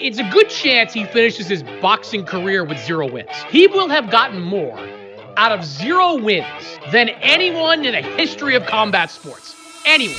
It's a good chance he finishes his boxing career with 0 wins. He will have gotten more out of 0 wins than anyone in the history of combat sports. Anyone.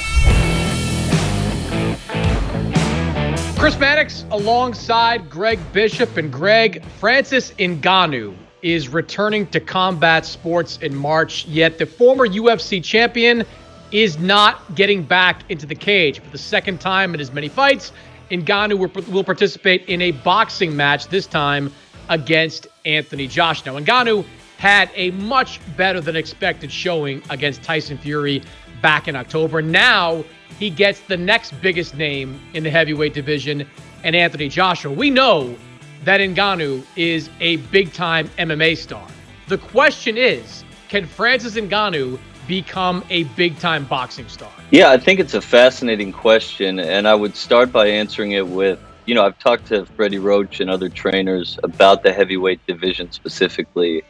Chris Mannix alongside Greg Bishop. And Greg, Francis Ngannou is returning to combat sports in March, yet the former UFC champion is not getting back into the cage for the second time in as many fights. Ngannou will participate in a boxing match, this time against Anthony Joshua. Now, Ngannou had a much better than expected showing against Tyson Fury back in October. Now he gets the next biggest name in the heavyweight division, and Anthony Joshua. We know that Ngannou is a big-time MMA star. The question is, can Francis Ngannou become a big-time boxing star? Yeah, I think it's a fascinating question, and I would start by answering it with, I've talked to Freddie Roach and other trainers about the heavyweight division specifically,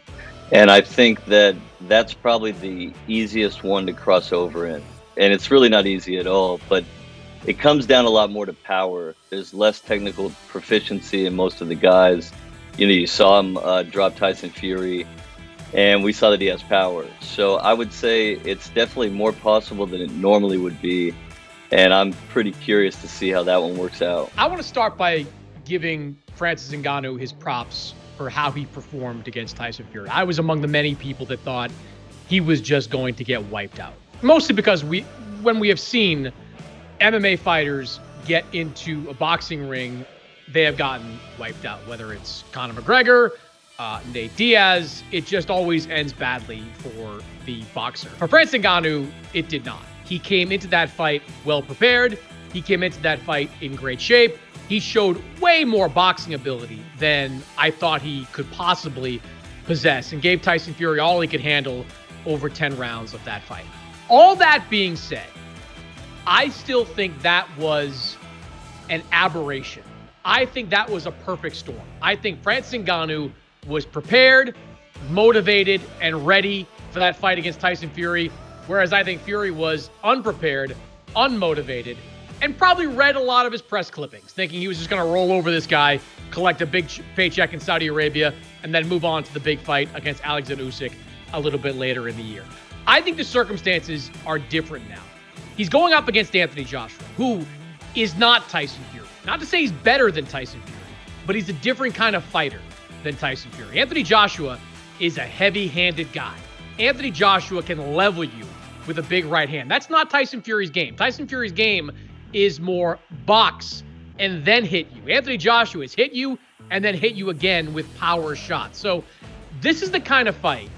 and I think that that's probably the easiest one to cross over in. And it's really not easy at all, but it comes down a lot more to power. There's less technical proficiency in most of the guys. You saw him drop Tyson Fury, and we saw that he has power. So I would say it's definitely more possible than it normally would be, and I'm pretty curious to see how that one works out. I want to start by giving Francis Ngannou his props for how he performed against Tyson Fury. I was among the many people that thought he was just going to get wiped out. Mostly because when we have seen MMA fighters get into a boxing ring, they have gotten wiped out, whether it's Conor McGregor, Nate Diaz. It just always ends badly for the boxer. For Francis Ngannou, it did not. He came into that fight well prepared. He came into that fight in great shape. He showed way more boxing ability than I thought he could possibly possess, and gave Tyson Fury all he could handle over 10 rounds of that fight. All that being said, I still think that was an aberration. I think that was a perfect storm. I think Francis Ngannou was prepared, motivated, and ready for that fight against Tyson Fury, whereas I think Fury was unprepared, unmotivated, and probably read a lot of his press clippings, thinking he was just going to roll over this guy, collect a big paycheck in Saudi Arabia, and then move on to the big fight against Alexander Usyk a little bit later in the year. I think the circumstances are different now. He's going up against Anthony Joshua, who is not Tyson Fury. Not to say he's better than Tyson Fury, but he's a different kind of fighter than Tyson Fury. Anthony Joshua is a heavy-handed guy. Anthony Joshua can level you with a big right hand. That's not Tyson Fury's game. Tyson Fury's game is more box and then hit you. Anthony Joshua is hit you and then hit you again with power shots. So this is the kind of fight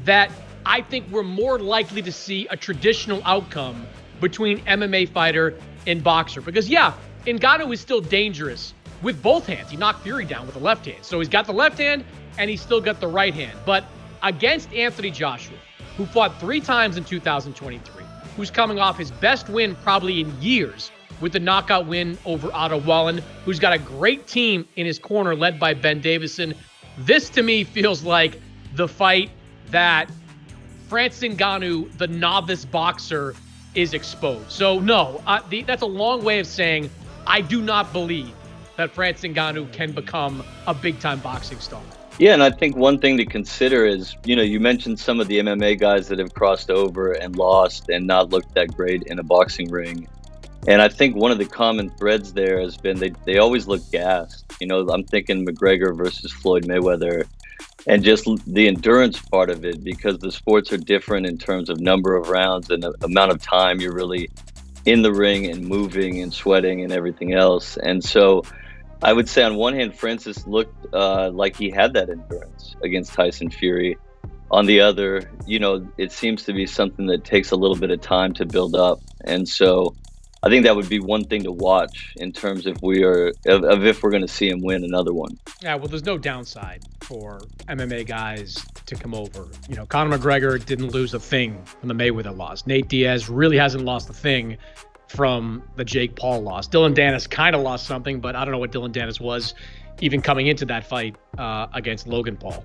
that I think we're more likely to see a traditional outcome between MMA fighter and boxer. Because, yeah, Ngannou is still dangerous with both hands. He knocked Fury down with the left hand. So he's got the left hand, and he's still got the right hand. But against Anthony Joshua, who fought 3 times in 2023, who's coming off his best win probably in years with the knockout win over Otto Wallen, who's got a great team in his corner led by Ben Davison, this to me feels like the fight that Francis Ngannou, the novice boxer, is exposed. So no, that's a long way of saying I do not believe that Francis Ngannou can become a big-time boxing star. Yeah, and I think one thing to consider is, you mentioned some of the MMA guys that have crossed over and lost and not looked that great in a boxing ring. And I think one of the common threads there has been they always look gassed. I'm thinking McGregor versus Floyd Mayweather, and just the endurance part of it, because the sports are different in terms of number of rounds and the amount of time you're really in the ring and moving and sweating and everything else. And so I would say on one hand, Francis looked like he had that endurance against Tyson Fury. On the other, it seems to be something that takes a little bit of time to build up. And so I think that would be one thing to watch in terms of if we're going to see him win another one. Yeah, well, there's no downside for MMA guys to come over. Conor McGregor didn't lose a thing from the Mayweather loss. Nate Diaz really hasn't lost a thing from the Jake Paul loss. Dylan Dennis kind of lost something, but I don't know what Dylan Dennis was even coming into that fight against Logan Paul.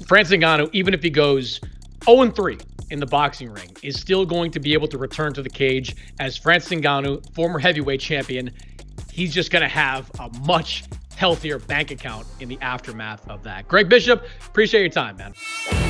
Francis Ngannou, even if he goes 0-3 in the boxing ring, is still going to be able to return to the cage as Francis Ngannou, former heavyweight champion, he's just going to have a much healthier bank account in the aftermath of that. Greg Bishop, appreciate your time, man.